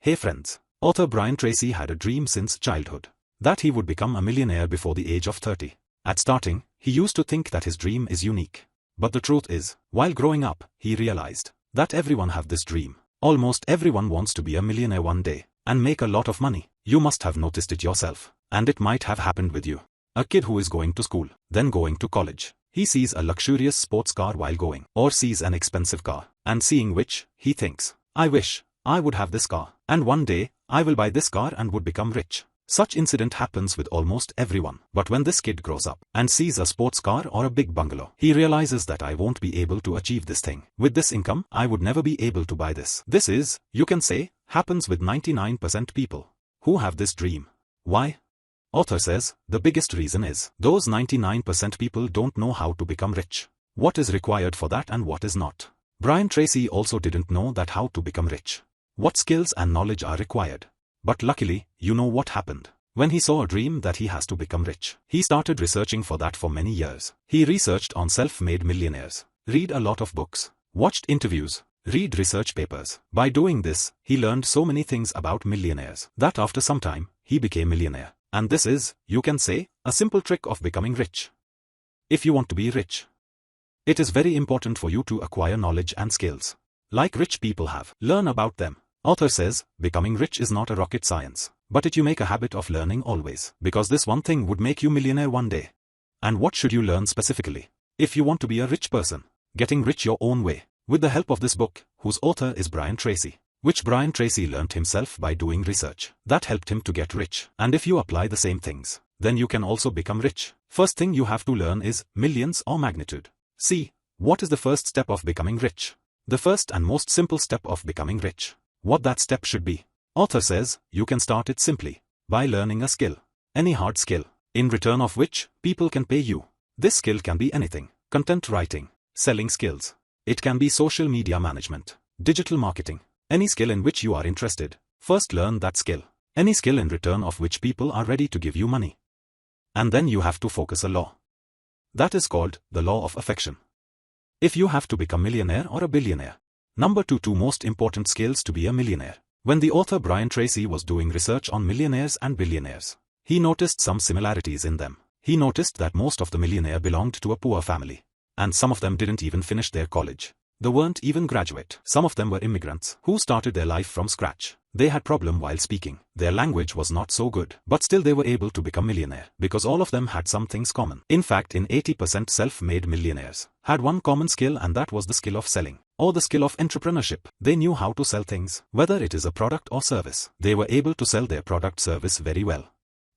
Hey friends, author Brian Tracy had a dream since childhood, that he would become a millionaire before the age of 30. At starting, he used to think that his dream is unique. But the truth is, while growing up, he realized that everyone have this dream. Almost everyone wants to be a millionaire one day, and make a lot of money. You must have noticed it yourself, and it might have happened with you. A kid who is going to school, then going to college. He sees a luxurious sports car while going, or sees an expensive car, and seeing which, he thinks, I wish I would have this car, and one day, I will buy this car and would become rich. Such incident happens with almost everyone. But when this kid grows up and sees a sports car or a big bungalow, he realizes that I won't be able to achieve this thing. With this income, I would never be able to buy this. This is, you can say, happens with 99% people who have this dream. Why? Author says, the biggest reason is, those 99% people don't know how to become rich. What is required for that and what is not. Brian Tracy also didn't know that how to become rich. What skills and knowledge are required. But luckily, you know what happened. When he saw a dream that he has to become rich, he started researching for that for many years. He researched on self-made millionaires, read a lot of books, watched interviews, read research papers. By doing this, he learned so many things about millionaires that after some time, he became millionaire. And this is, you can say, a simple trick of becoming rich. If you want to be rich, it is very important for you to acquire knowledge and skills. Like rich people have, learn about them. Author says, becoming rich is not a rocket science, but you make a habit of learning always, because this one thing would make you millionaire one day. And what should you learn specifically? If you want to be a rich person, getting rich your own way, with the help of this book, whose author is Brian Tracy, which Brian Tracy learned himself by doing research, that helped him to get rich. And if you apply the same things, then you can also become rich. First thing you have to learn is millions or magnitude. See, what is the first step of becoming rich? The first and most simple step of becoming rich. What that step should be. Author says, you can start it simply, by learning a skill. Any hard skill, in return of which, people can pay you. This skill can be anything. Content writing, selling skills. It can be social media management, digital marketing. Any skill in which you are interested, first learn that skill. Any skill in return of which people are ready to give you money. And then you have to focus a law. That is called the law of affection. If you have to become millionaire or a billionaire. Number two most important skills to be a millionaire. When the author Brian Tracy was doing research on millionaires and billionaires, he noticed some similarities in them. He noticed that most of the millionaires belonged to a poor family. And some of them didn't even finish their college. They weren't even graduate. Some of them were immigrants who started their life from scratch. They had problem while speaking. Their language was not so good. But still they were able to become millionaire because all of them had some things common. In fact, in 80% self-made millionaires had one common skill, and that was the skill of selling, or the skill of entrepreneurship. They knew how to sell things, whether it is a product or service. They were able to sell their product service very well.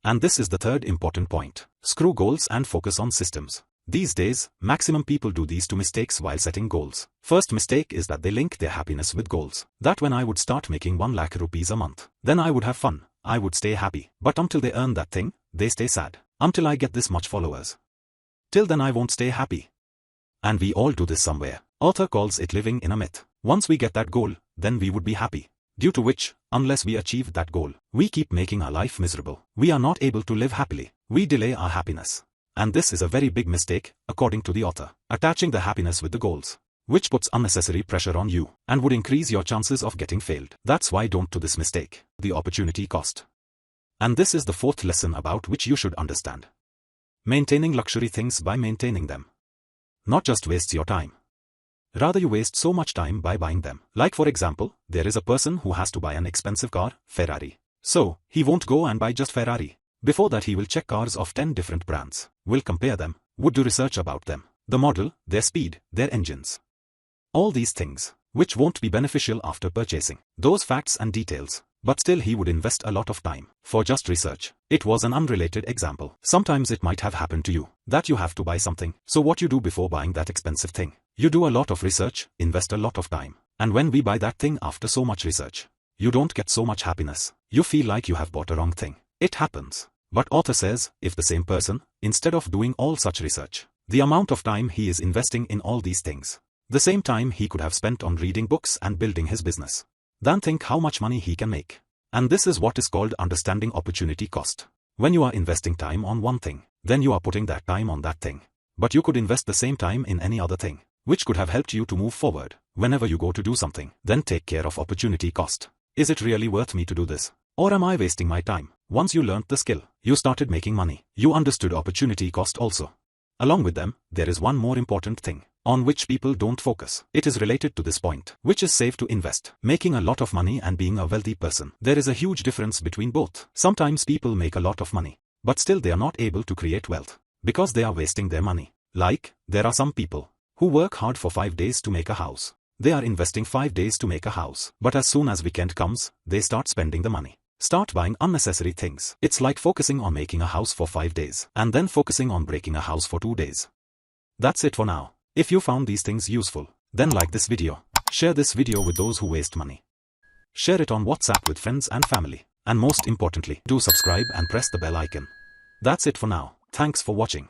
And this is the third important point. Screw goals and focus on systems. These days, maximum people do these two mistakes while setting goals. First mistake is that they link their happiness with goals. That when I would start making 1 lakh rupees a month, then I would have fun, I would stay happy. But until they earn that thing, they stay sad. Until I get this much followers. Till then I won't stay happy. And we all do this somewhere. Author calls it living in a myth. Once we get that goal, then we would be happy. Due to which, unless we achieve that goal, we keep making our life miserable. We are not able to live happily. We delay our happiness. And this is a very big mistake, according to the author. Attaching the happiness with the goals, which puts unnecessary pressure on you, and would increase your chances of getting failed. That's why don't do this mistake. The opportunity cost. And this is the fourth lesson about which you should understand. Maintaining luxury things by maintaining them. Not just wastes your time. Rather you waste so much time by buying them. Like for example, there is a person who has to buy an expensive car, Ferrari. So, he won't go and buy just Ferrari. Before that he will check cars of 10 different brands, will compare them, would do research about them, the model, their speed, their engines. All these things, which won't be beneficial after purchasing those facts and details, but still he would invest a lot of time for just research. It was an unrelated example. Sometimes it might have happened to you, that you have to buy something. So what you do before buying that expensive thing? You do a lot of research, invest a lot of time. And when we buy that thing after so much research, you don't get so much happiness. You feel like you have bought a wrong thing. It happens. But author says, if the same person, instead of doing all such research, the amount of time he is investing in all these things, the same time he could have spent on reading books and building his business, then think how much money he can make. And this is what is called understanding opportunity cost. When you are investing time on one thing, then you are putting that time on that thing. But you could invest the same time in any other thing, which could have helped you to move forward. Whenever you go to do something, then take care of opportunity cost. Is it really worth me to do this? Or am I wasting my time? Once you learned the skill, you started making money. You understood opportunity cost also. Along with them, there is one more important thing, on which people don't focus. It is related to this point, which is safe to invest. Making a lot of money and being a wealthy person. There is a huge difference between both. Sometimes people make a lot of money, but still they are not able to create wealth, because they are wasting their money. Like, there are some people who work hard for 5 days to make a house. They are investing 5 days to make a house. But as soon as weekend comes, they start spending the money. Start buying unnecessary things. It's like focusing on making a house for 5 days, and then focusing on breaking a house for 2 days. That's it for now. If you found these things useful, then like this video. Share this video with those who waste money. Share it on WhatsApp with friends and family. And most importantly, do subscribe and press the bell icon. That's it for now. Thanks for watching.